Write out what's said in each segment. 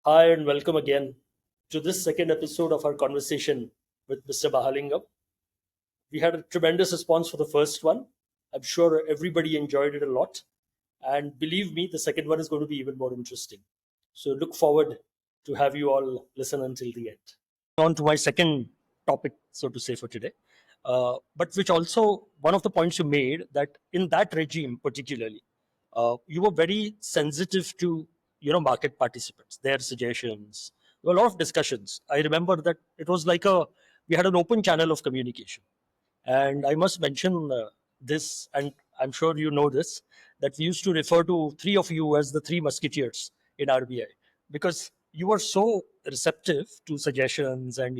Hi, and welcome again to this second episode of our conversation with Mr. Mahalingam. We had a tremendous response for the first one. I'm sure everybody enjoyed it a lot. And believe me, the second one is going to be even more interesting. So look forward to have you all listen until the end. On to my second topic, so to say, for today. But which also, one of the points you made that in that regime, particularly, you were very sensitive to market participants, their suggestions. There were a lot of discussions. I remember that it was like a we had an open channel of communication, and I must mention this, and I'm sure you know this, that we used to refer to three of you as the three musketeers in RBI because you were so receptive to suggestions and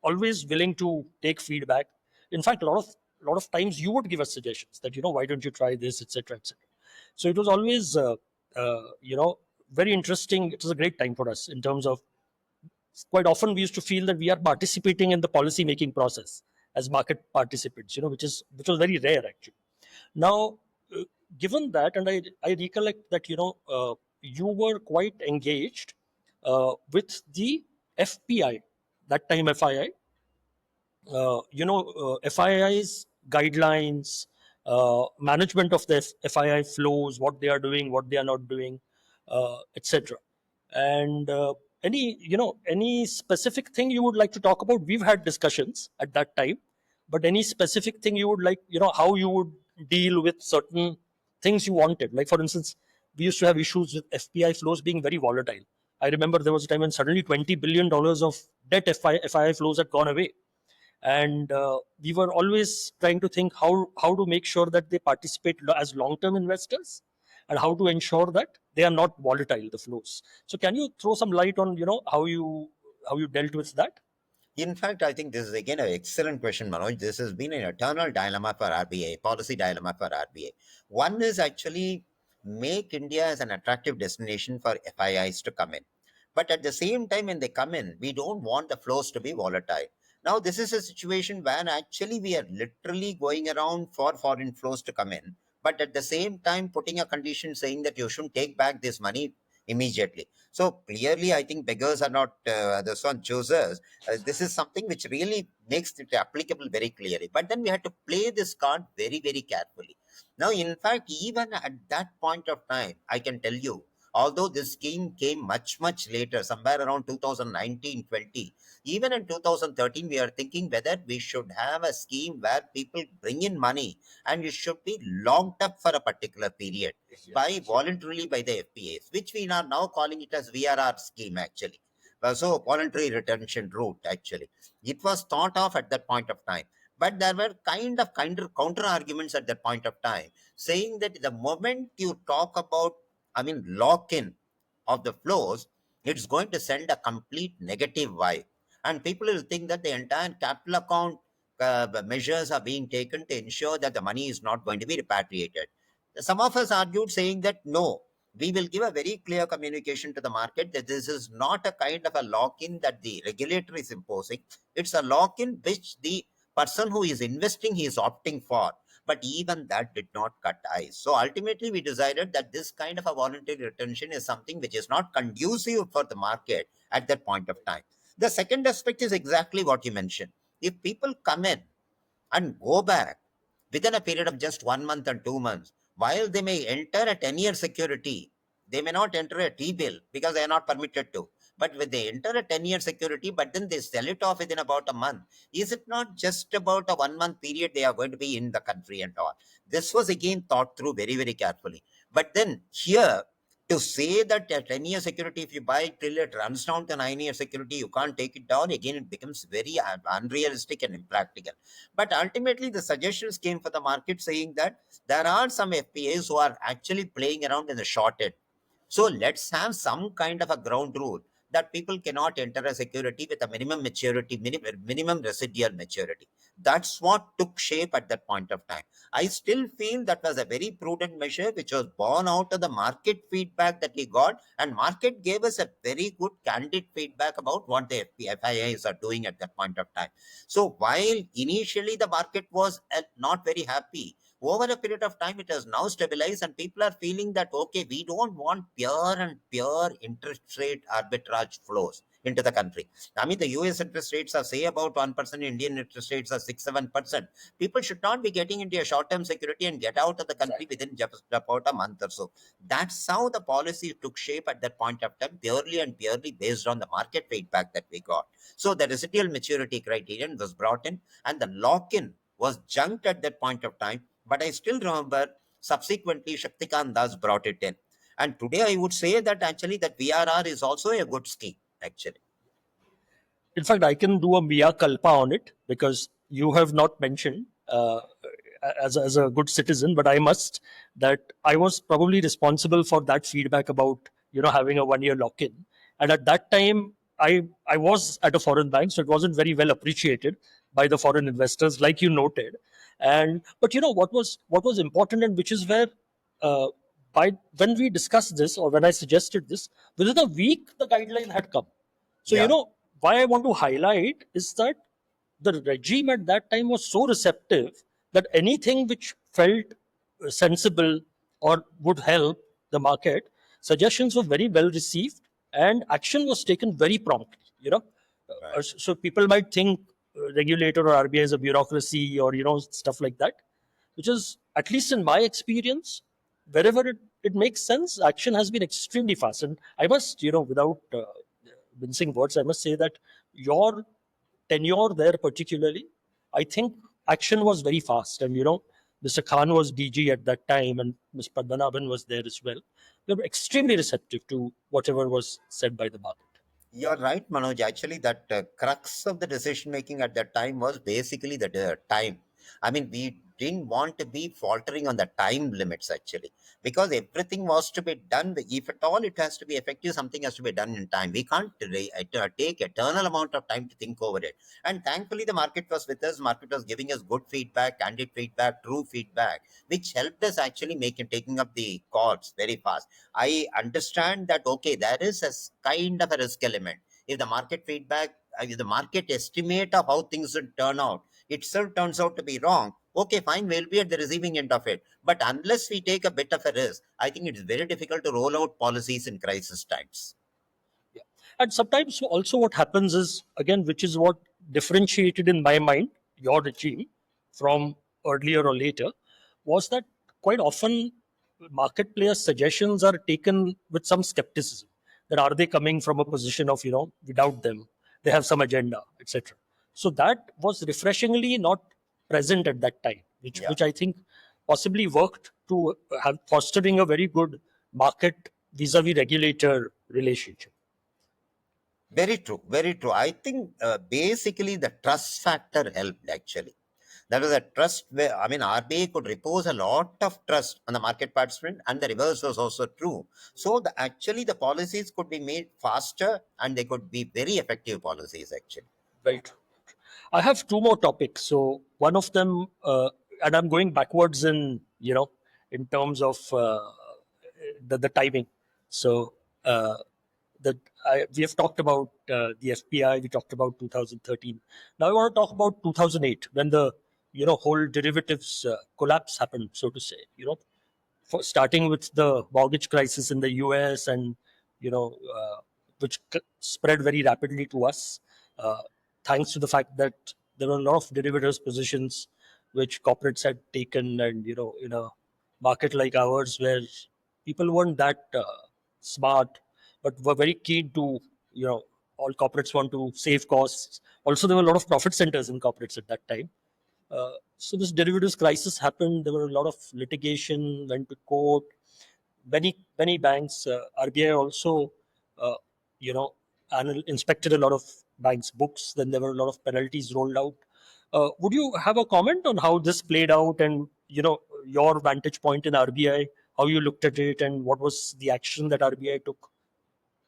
always willing to take feedback. In fact, a lot of times you would give us suggestions that why don't you try this, etc., etc. So it was always very interesting. It was a great time for us in terms of quite often we used to feel that we are participating in the policy making process as market participants, which was very rare actually. Now, uh, given that, and I recollect that you were quite engaged with the FPI, that time FII, FII's guidelines, management of the FII flows, what they are doing, what they are not doing, etc. And any specific thing you would like to talk about? We've had discussions at that time, but any specific thing you would like, how you would deal with certain things you wanted? Like for instance, we used to have issues with FPI flows being very volatile. I remember there was a time when suddenly $20 billion of debt FII flows had gone away, and we were always trying to think how to make sure that they participate as long term investors, and how to ensure that they are not volatile, the flows. So can you throw some light on how you dealt with that? In fact, I think this is again an excellent question, Manoj. This has been an eternal dilemma for RBI, policy dilemma for RBI. One is actually make India as an attractive destination for FIIs to come in. But at the same time, when they come in, we don't want the flows to be volatile. Now, this is a situation where actually we are literally going around for foreign flows to come in, but at the same time putting a condition saying that you shouldn't take back this money immediately. So clearly, I think beggars are not the son choosers. This is something which really makes it applicable very clearly. But then we had to play this card very, very carefully. Now, in fact, even at that point of time, I can tell you, although this scheme came much, much later, somewhere around 2019-20, even in 2013, we are thinking whether we should have a scheme where people bring in money and it should be locked up for a particular period by voluntarily by the FPAs, which we are now calling it as VRR scheme actually. So voluntary retention route actually. It was thought of at that point of time. But there were kind of counter arguments at that point of time, saying that the moment you talk about, I mean, lock in of the flows, it's going to send a complete negative vibe. And people will think that the entire capital account measures are being taken to ensure that the money is not going to be repatriated. Some of us argued saying that no, we will give a very clear communication to the market that this is not a kind of a lock-in that the regulator is imposing. It's a lock-in which the person who is investing he is opting for. But even that did not cut eyes. So ultimately, we decided that this kind of a voluntary retention is something which is not conducive for the market at that point of time. The second aspect is exactly what you mentioned. If people come in and go back within a period of just 1 month and 2 months, while they may enter a 10-year security, they may not enter a T-bill because they are not permitted to. But when they enter a 10-year security, but then they sell it off within about a month, is it not just about a 1 month period they are going to be in the country and all? This was again thought through very, very carefully. But then here, to say that a 10-year security, if you buy it till it runs down to 9-year security, you can't take it down, again, it becomes very unrealistic and impractical. But ultimately, the suggestions came for the market saying that there are some FPAs who are actually playing around in the short end. So let's have some kind of a ground rule that people cannot enter a security with a minimum maturity, minimum residual maturity. That's what took shape at that point of time. I still feel that was a very prudent measure which was born out of the market feedback that we got, and market gave us a very good candid feedback about what the FIIs are doing at that point of time. So while initially the market was not very happy, Over a period of time, it has now stabilized, and people are feeling that, okay, we don't want pure interest rate arbitrage flows into the country. I mean, the US interest rates are, say, about 1%, Indian interest rates are 6 7%. People should not be getting into a short term security and get out of the country Exactly. within just about a month or so. That's how the policy took shape at that point of time, purely and purely based on the market feedback that we got. So the residual maturity criterion was brought in, and the lock in was junked at that point of time. But I still remember subsequently Shaktikant Das brought it in. And today I would say that actually that VRR is also a good scheme, actually. In fact, I can do a mea culpa on it because you have not mentioned as a good citizen, but I must that I was probably responsible for that feedback about having a 1 year lock in, and at that time I was at a foreign bank, so it wasn't very well appreciated by the foreign investors, like you noted. And but what was important, and which is where uh, by when we discussed this or when I suggested this, within a week the guideline had come. So, Yeah, why I want to highlight is that the regime at that time was so receptive that anything which felt sensible or would help the market, suggestions were very well received and action was taken very promptly. right. So people might think regulator or RBI is a bureaucracy or stuff like that, which is, at least in my experience, wherever it makes sense, action has been extremely fast. And I must, without mincing words, I must say that your tenure there, particularly, I think action was very fast. And, Mr. Khan was DG at that time, and Ms. Padmanabhan was there as well. They were extremely receptive to whatever was said by the market. You're right, Manoj. Actually, that crux of the decision making at that time was basically the time. I mean, we didn't want to be faltering on the time limits, actually, because everything was to be done. If at all it has to be effective, something has to be done in time. We can't take eternal amount of time to think over it. And thankfully, the market was with us. Market was giving us good feedback, candid feedback, true feedback, which helped us actually taking up the calls very fast. I understand that, okay, there is kind of a risk element. If the market feedback, if the market estimate of how things will turn out, itself turns out to be wrong, okay, fine, we'll be at the receiving end of it. But unless we take a bit of a risk, I think it's very difficult to roll out policies in crisis times. Yeah. And sometimes also what happens is, again, which is what differentiated in my mind your regime from earlier or later, was that quite often market players' suggestions are taken with some skepticism. That are they coming from a position of, without them, they have some agenda, etc. So that was refreshingly not present at that time, which Yeah. which I think possibly worked to have fostering a very good market vis-a-vis regulator relationship. Very true, very true. I think basically the trust factor helped actually. That was a trust where, I mean, RBI could repose a lot of trust on the market participant, and the reverse was also true. So, actually, the policies could be made faster and they could be very effective policies actually. Right. I have two more topics. So one of them, and I'm going backwards in terms of the timing. So that we have talked about the FPI. We talked about 2013. Now I want to talk about 2008 when the whole derivatives collapse happened, so to say. Starting with the mortgage crisis in the US, and which spread very rapidly to us, uh, thanks to the fact that there were a lot of derivatives positions which corporates had taken. And in a market like ours where people weren't that smart but were very keen to, all corporates want to save costs. Also, there were a lot of profit centers in corporates at that time. So this derivatives crisis happened. There were a lot of litigation, went to court. Many banks, RBI also, uh, you know, inspected a lot of banks' books. Then there were a lot of penalties rolled out. Would you have a comment on how this played out, and your vantage point in RBI, how you looked at it, and what was the action that RBI took?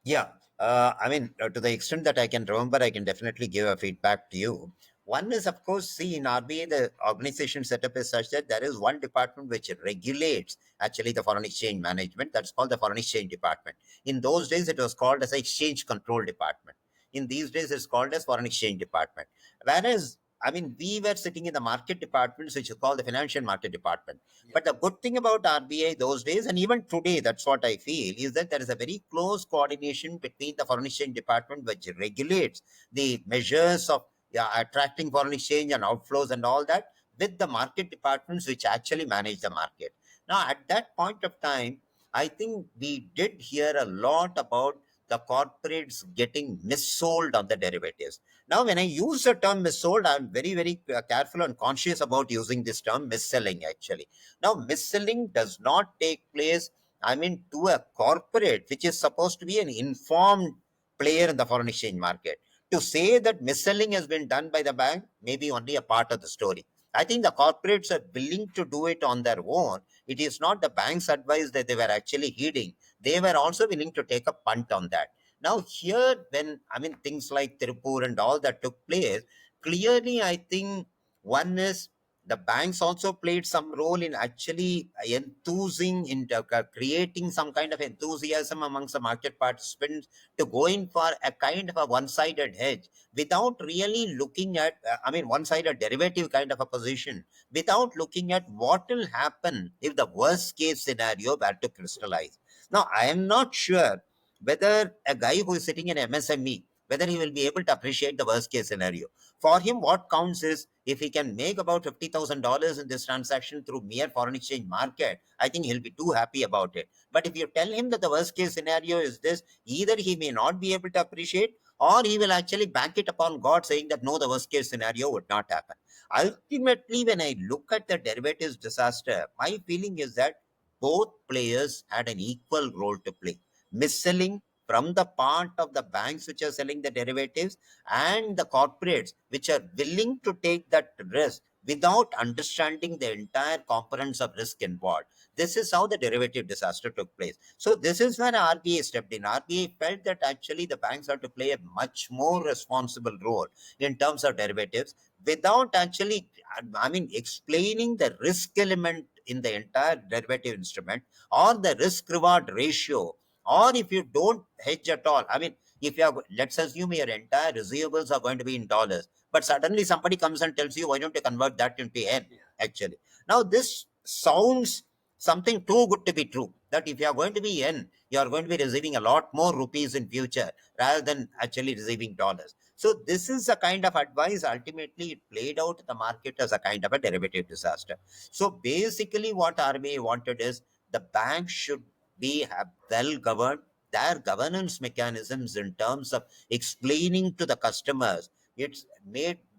Yeah, I mean, to the extent that I can remember, I can definitely give a feedback to you. One is, of course, see, in RBA, the organization setup is such that there is one department which regulates actually the foreign exchange management. That's called the foreign exchange department. In those days, it was called as a exchange control department. In these days, it's called as foreign exchange department. Whereas I mean, we were sitting in the market departments, which is called the financial market department. Yeah. But the good thing about RBI those days, and even today, that's what I feel, is that there is a very close coordination between the foreign exchange department, which regulates the measures of, yeah, attracting foreign exchange and outflows and all that, with the market departments, which actually manage the market. Now, at that point of time, I think we did hear a lot about the corporates getting missold on the derivatives. Now, when I use the term missold, I'm very, very careful and conscious about using this term misselling actually. Now, misselling does not take place, I mean, to a corporate, which is supposed to be an informed player in the foreign exchange market. To say that misselling has been done by the bank may be only a part of the story. I think the corporates are willing to do it on their own. It is not the bank's advice that they were actually heeding. They were also willing to take a punt on that. Now, here, when I mean things like Tirupur and all that took place, clearly, I think one is the banks also played some role in actually enthusing, in creating some kind of enthusiasm amongst the market participants to go in for a kind of a one-sided hedge without really looking at, I mean, one-sided derivative kind of a position, without looking at what will happen if the worst case scenario were to crystallize. Now, I am not sure whether a guy who is sitting in MSME, whether he will be able to appreciate the worst case scenario. For him, what counts is if he can make about $50,000 in this transaction through mere foreign exchange market, I think he'll be too happy about it. But if you tell him that the worst case scenario is this, either he may not be able to appreciate, or he will actually bank it upon God, saying that no, the worst case scenario would not happen. Ultimately, when I look at the derivatives disaster, my feeling is that both players had an equal role to play. Mis-selling from the part of the banks which are selling the derivatives, and the corporates which are willing to take that risk without understanding the entire components of risk involved. This is how the derivative disaster took place. So this is where RBI stepped in. RBI felt that actually the banks have to play a much more responsible role in terms of derivatives, without actually, I mean, explaining the risk element in the entire derivative instrument, or the risk reward ratio, or if you don't hedge at all. I mean, if you are, let's assume your entire receivables are going to be in dollars, but suddenly somebody comes and tells you, why don't you convert that into yen? Yeah. Actually, now this sounds something too good to be true. That if you are going to be yen, you are going to be receiving a lot more rupees in future rather than actually receiving dollars. So this is a kind of advice. Ultimately, it played out in the market as a kind of a derivative disaster. So basically, what RBI wanted is the bank should be well governed. Their governance mechanisms in terms of explaining to the customers, it's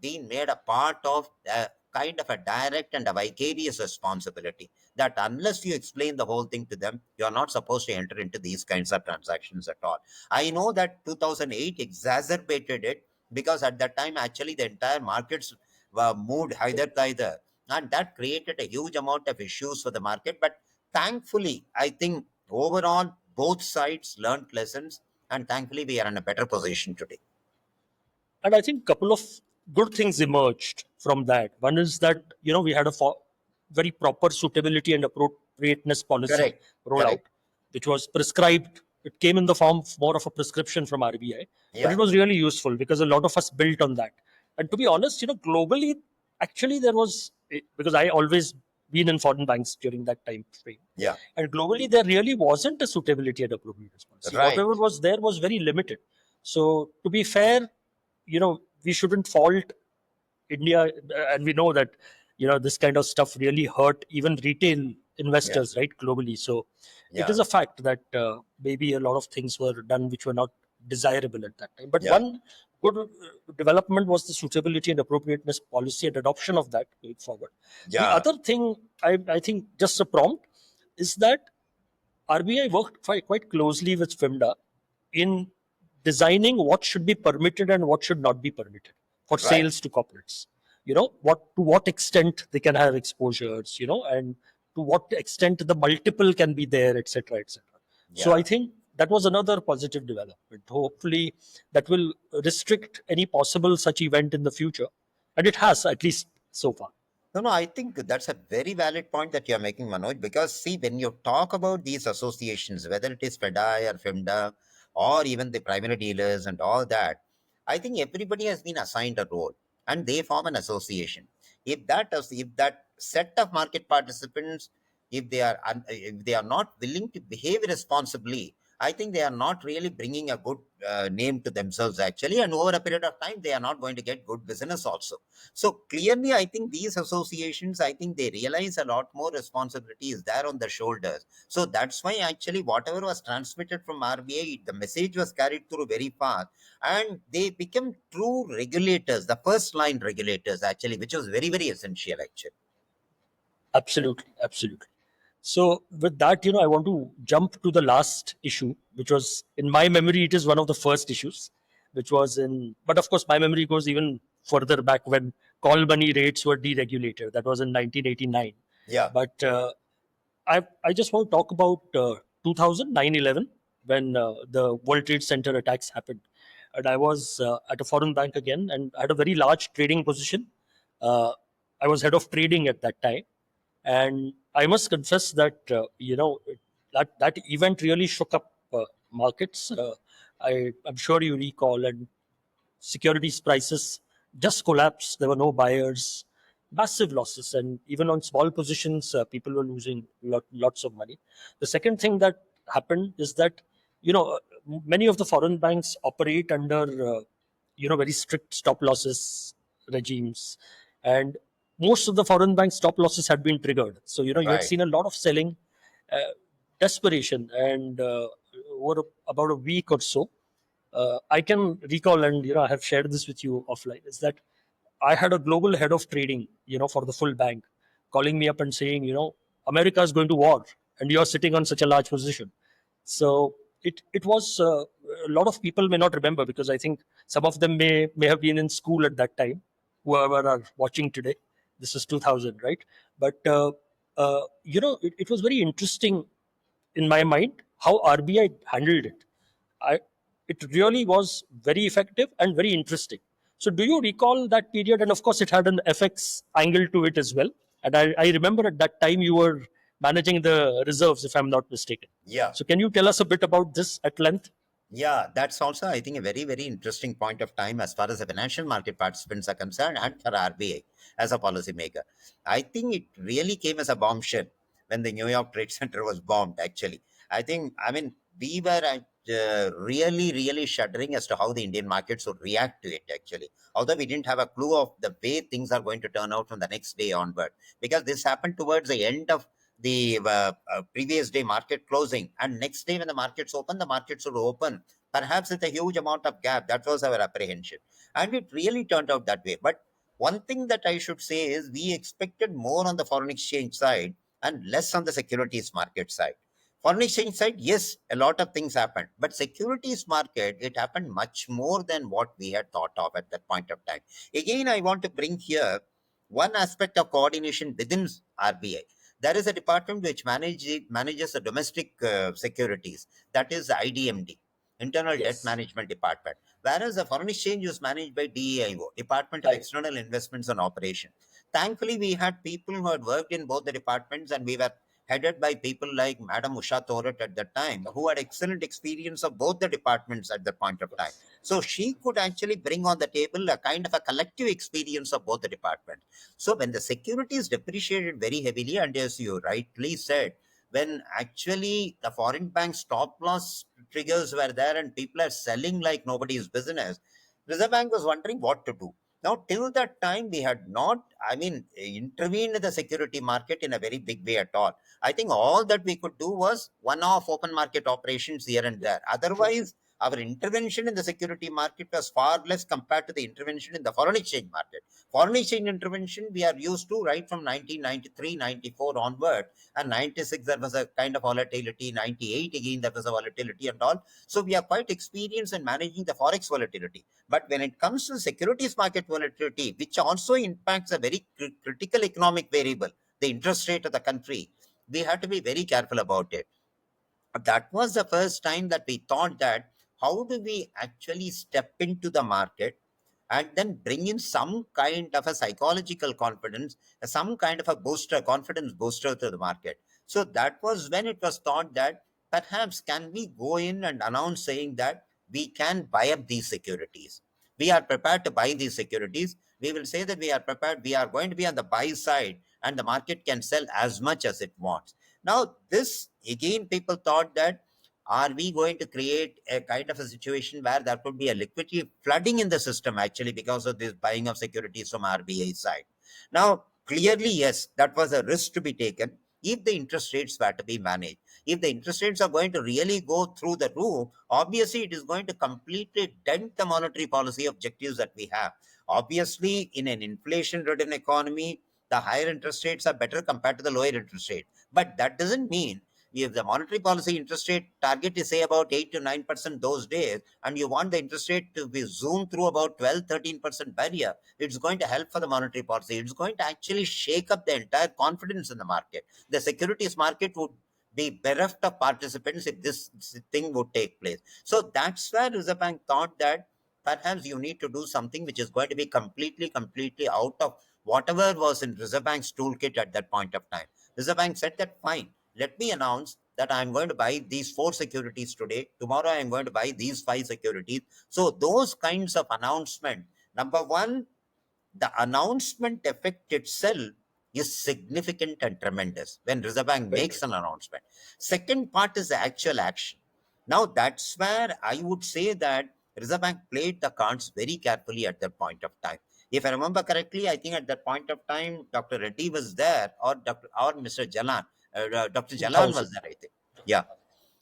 being made a part of a kind of a direct and a vicarious responsibility, that unless you explain the whole thing to them, you are not supposed to enter into these kinds of transactions at all. I know that 2008 exacerbated it, because at that time actually the entire markets were moved either, and that created a huge amount of issues for the market. But thankfully, I think overall both sides learned lessons, and thankfully we are in a better position today. And I think a couple of good things emerged from that. One is that, we had a very proper suitability and appropriateness policy Correct. rollout, Correct. which was prescribed. It came in the form of more of a prescription from RBI, but it Yeah. was really useful because a lot of us built on that. And to be honest, globally, actually there was, because I always been in foreign banks during that time frame, Yeah. and globally there really wasn't a suitability and appropriateness policy. Right. Whatever was there was very limited. So to be fair, we shouldn't fault India, and we know that this kind of stuff really hurt even retail Yeah. investors, right, globally. So it Yeah. is a fact that maybe a lot of things were done which were not desirable at that time. But Yeah. one good development was the suitability and appropriateness policy and adoption of that going forward. The Yeah. other thing, I think, just a prompt, is that RBI worked quite closely with FIMDA in designing what should be permitted and what should not be permitted for Right. sales to corporates. What extent they can have exposures, and to what extent the multiple can be there, etc., etc. So I Yeah. think that was another positive development. Hopefully, that will restrict any possible such event in the future, and it has, at least so far. No, no, I think that's a very valid point that you're making, Manoj, because see, when you talk about these associations, whether it is FEDI or FIMDA or even the primary dealers and all that, I think everybody has been assigned a role. and they form an association. If that set of market participants, if they are not willing to behave responsibly, I think they are not really bringing a good name to themselves actually, and over a period of time, they are not going to get good business also. So clearly, I think these associations, I think they realize a lot more responsibility is there on their shoulders. So that's why actually whatever was transmitted from RBI, the message was carried through very fast, and they become true regulators, the first line regulators actually, which was very, very essential actually. Absolutely, absolutely. So with that, I want to jump to the last issue, which was in my memory, it is one of the first issues, which was in. But of course, my memory goes even further back when call money rates were deregulated. That was in 1989. Yeah, But I just want to talk about 2009-11 when the World Trade Center attacks happened, and I was at a foreign bank again, and I had a very large trading position. Uh, I was head of trading at that time, and I must confess that that event really shook up markets. I'm sure you recall, and securities prices just collapsed. There were no buyers, massive losses, and even on small positions, people were losing lots of money. The second thing that happened is that many of the foreign banks operate under very strict stop losses regimes, and most of the foreign bank stop losses had been triggered. So you had right. seen a lot of selling, uh, desperation, and over about a week or so, I can recall, and I have shared this with you offline, is that I had a global head of trading, for the full bank, calling me up and saying, America is going to war, and you are sitting on such a large position. So it was a lot of people may not remember, because I think some of them may have been in school at that time, whoever are watching today. This is 2000, right? But it was very interesting in my mind how RBI handled it. I, it really was very effective and very interesting. So, do you recall that period? And of course, it had an FX angle to it as well. And I remember at that time you were managing the reserves, if I'm not mistaken. Yeah. So, can you tell us a bit about this at length? Yeah, that's also, I think, a very, very interesting point of time as far as the financial market participants are concerned and for RBI as a policymaker. I think it really came as a bombshell when the New York Trade Center was bombed, actually. I mean, we were really, really shuddering as to how the Indian markets would react to it, actually. Although we didn't have a clue of the way things are going to turn out from the next day onward, because this happened towards the end of the previous day market closing, and next day when the markets open, the markets would open perhaps with a huge amount of gap. That was our apprehension, and it really turned out that way. But one thing that I should say is we expected more on the foreign exchange side and less on the securities market side. Foreign exchange side, yes, a lot of things happened, but securities market, it happened much more than what we had thought of at that point of time. Again, I want to bring here one aspect of coordination within RBI. There is a department which manages the domestic securities, that is IDMD, Internal Debt Yes. Management Department, whereas the foreign exchange is managed by DEIO, Department of Right. External Investments and Operation. Thankfully, we had people who had worked in both the departments, and we were headed by people like Madam Usha Thorat at that time, who had excellent experience of both the departments at that point of time. Yes. So she could actually bring on the table a kind of a collective experience of both the departments. So when the securities depreciated very heavily, and as you rightly said, when actually the foreign bank stop loss triggers were there and people are selling like nobody's business, Reserve Bank was wondering what to do. Now, till that time, we had not, I mean, intervened in the security market in a very big way at all. I think all that we could do was one-off open market operations here and there. True. Otherwise, our intervention in the security market was far less compared to the intervention in the foreign exchange market. Foreign exchange intervention we are used to right from 1993, 94 onward, and 96 there was a kind of volatility, 98 again there was a volatility and all. So we are quite experienced in managing the forex volatility. But when it comes to securities market volatility, which also impacts a very critical economic variable, the interest rate of the country, we have to be very careful about it. That was the first time that we thought that how do we actually step into the market and then bring in some kind of a psychological confidence, some kind of a booster, confidence booster to the market. So that was when it was thought that perhaps can we go in and announce saying that we can buy up these securities. We are prepared to buy these securities. we will say that we are prepared, we are going to be on the buy side, and the market can sell as much as it wants. Now, this again, people thought that are we going to create a kind of a situation where there could be a liquidity flooding in the system actually because of this buying of securities from RBI side? Now, clearly, yes, that was a risk to be taken if the interest rates were to be managed. If the interest rates are going to really go through the roof, obviously it is going to completely dent the monetary policy objectives that we have. Obviously, in an inflation-ridden economy, the higher interest rates are better compared to the lower interest rate. But that doesn't mean if the monetary policy interest rate target is say about 8 to 9% those days, and you want the interest rate to be zoomed through about 12-13% barrier, it's going to help for the monetary policy. It's going to actually shake up the entire confidence in the market. The securities market would be bereft of participants if this thing would take place. So that's where Reserve Bank thought that perhaps you need to do something which is going to be completely out of whatever was in Reserve Bank's toolkit at that point of time. Reserve Bank said that fine, let me announce that I'm going to buy these 4 securities today. Tomorrow I'm going to buy these 5 securities. So those kinds of announcement, number one, the announcement effect itself is significant and tremendous when Reserve Bank Very makes true. an announcement. Second part is the actual action. Now that's where I would say that Reserve Bank played the cards very carefully at that point of time. If I remember correctly, I think at that point of time, Dr. Reddy was there, or Mr. Jalan. Dr. Jalan 2000. was there, I think. Yeah.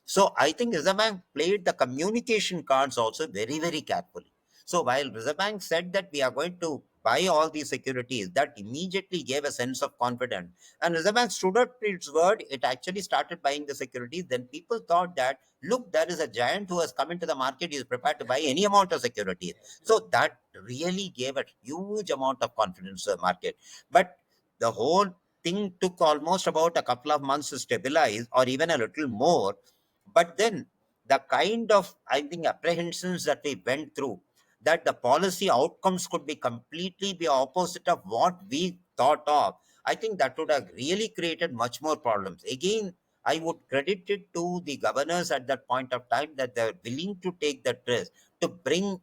So I think Reserve Bank played the communication cards also very carefully. So while Reserve Bank said that we are going to buy all these securities, that immediately gave a sense of confidence. And Reserve Bank stood up to its word. It actually started buying the securities. Then people thought that, look, there is a giant who has come into the market. He is prepared to buy any amount of securities. So that really gave a huge amount of confidence to the market. But the whole thing took almost about a couple of months to stabilize, or even a little more. But then the kind of, I think, apprehensions that we went through, that the policy outcomes could be completely be opposite of what we thought of, I think that would have really created much more problems. Again, I would credit it to the governors at that point of time that they're willing to take that risk to bring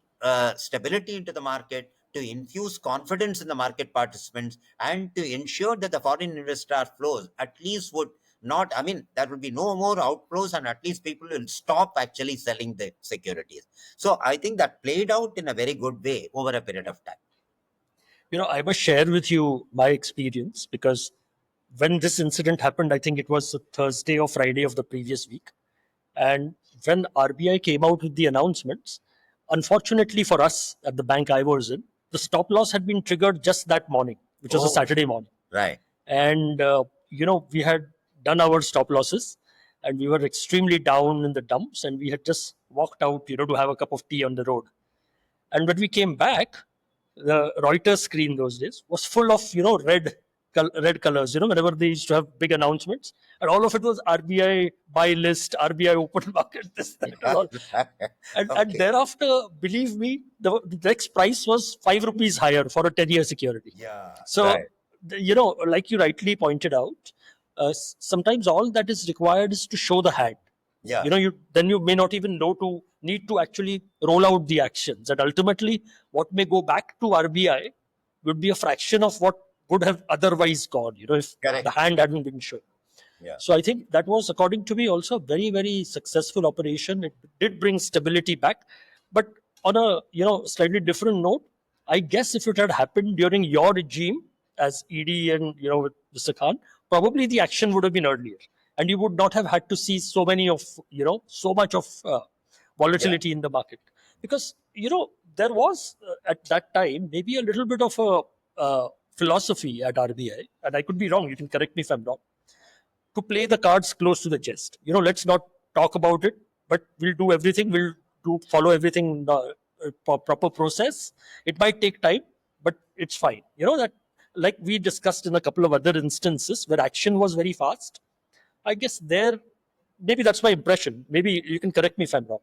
stability into the market, to infuse confidence in the market participants, and to ensure that the foreign investor flows at least would not, I mean, there will be no more outflows, and at least people will stop actually selling the securities. So I think that played out in a very good way over a period of time. I must share with you my experience because when this incident happened, I think it was a Thursday or Friday of the previous week. And when RBI came out with the announcements, unfortunately for us at the bank I was in, the stop loss had been triggered just that morning, which was a Oh, Saturday morning. right. And, we had done our stop losses and we were extremely down in the dumps and we had just walked out, to have a cup of tea on the road. And when we came back, the Reuters screen those days was full of red colors. Whenever they used to have big announcements, and all of it was RBI buy list, RBI open market, this that and all. And Okay. thereafter, believe me, the next price was 5 rupees higher for a 10-year security. Yeah, So, right. like you rightly pointed out, sometimes all that is required is to show the hand. Yeah, You may not even need to actually roll out the actions, and ultimately what may go back to RBI would be a fraction of what would have otherwise gone, if the correct. hand hadn't been shown. Yeah. So I think that was, according to me, also a very successful operation. It did bring stability back, but on a slightly different note, I guess if it had happened during your regime as ED and with Mr. Khan, probably the action would have been earlier, and you would not have had to see so much of Yeah. volatility in the market, because there was at that time maybe a little bit of a philosophy at RBI, and I could be wrong. You can correct me if I'm wrong, to play the cards close to the chest. Let's not talk about it, but we'll do everything. We'll follow everything in the proper process. It might take time, but it's fine. That, like we discussed in a couple of other instances where action was very fast. I guess there, maybe that's my impression. Maybe you can correct me if I'm wrong.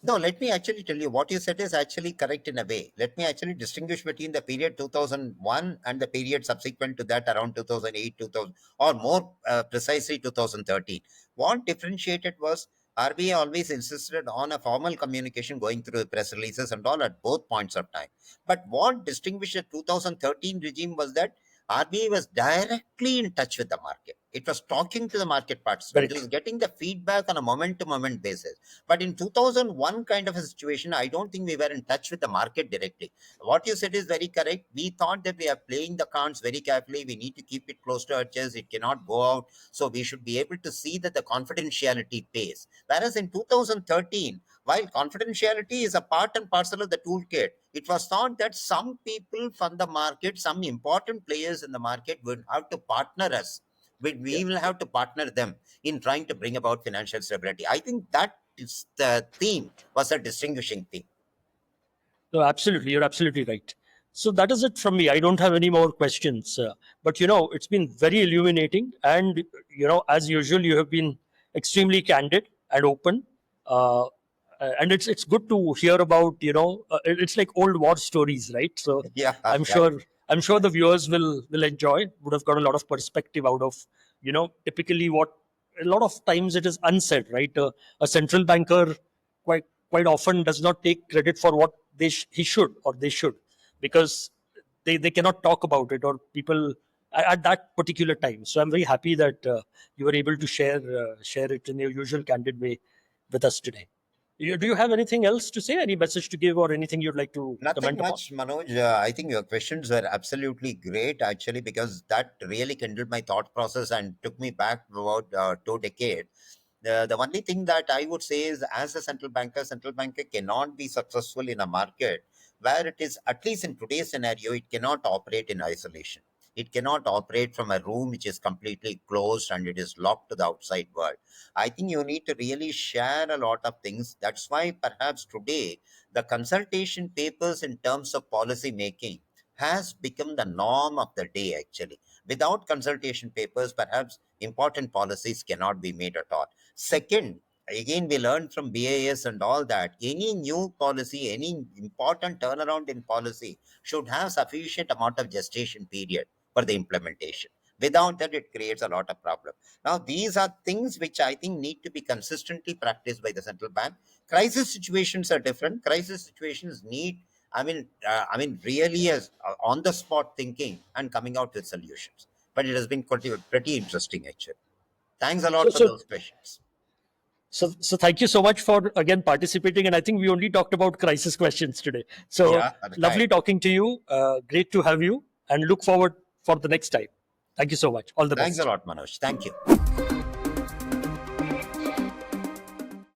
No, let me actually tell you what you said is actually correct in a way. Let me actually distinguish between the period 2001 and the period subsequent to that around 2008, 2000, or more precisely 2013. What differentiated was RBI always insisted on a formal communication going through press releases and all at both points of time. But what distinguished the 2013 regime was that RBI was directly in touch with the market. It was talking to the market Very participants. It true. was getting the feedback on a moment-to-moment basis. But in 2001 kind of a situation, I don't think we were in touch with the market directly. What you said is very correct. We thought that we are playing the cards very carefully. We need to keep it close to our chest. It cannot go out. So we should be able to see that the confidentiality pays. Whereas in 2013, while confidentiality is a part and parcel of the toolkit, it was thought that some people from the market, some important players in the market would have to partner us. We Yeah. will have to partner them in trying to bring about financial stability. I think that is the theme, was a distinguishing theme. No, absolutely. You're absolutely right. So that is it from me. I don't have any more questions. But it's been very illuminating, and as usual, you have been extremely candid and open. And it's good to hear about. It's like old war stories, right? So Yeah, I'm right. sure I'm sure the viewers will enjoy. Would have got a lot of perspective out of typically what a lot of times it is unsaid, right? A central banker quite often does not take credit for what he should or they should, because they cannot talk about it, or people at that particular time. So I'm very happy that you were able to share it in your usual candid way with us today. Do you have anything else to say, any message to give, or anything you'd like to Nothing comment upon? much, Manoj. I think your questions were absolutely great, actually, because that really kindled my thought process and took me back about 2 decades. The only thing that I would say is, as a central banker cannot be successful in a market where it is, at least in today's scenario, it cannot operate in isolation. It cannot operate from a room which is completely closed and it is locked to the outside world. I think you need to really share a lot of things. That's why perhaps today the consultation papers in terms of policy making has become the norm of the day, actually. Without consultation papers, perhaps important policies cannot be made at all. Second, again, we learned from BAS and all that any new policy, any important turnaround in policy should have sufficient amount of gestation period for the implementation. Without that, it creates a lot of problem. Now, these are things which I think need to be consistently practiced by the central bank. Crisis situations are different. Crisis situations need, really as on the spot thinking and coming out with solutions. But it has been pretty interesting, actually. Thanks a So lot for so those questions. so thank you so much for again participating. And I think we only talked about crisis questions today. So Yeah, lovely right. talking to you. Great to have you, and look forward for the next time. Thank you so much. All the Thanks a best. lot, Manoj. Thank you.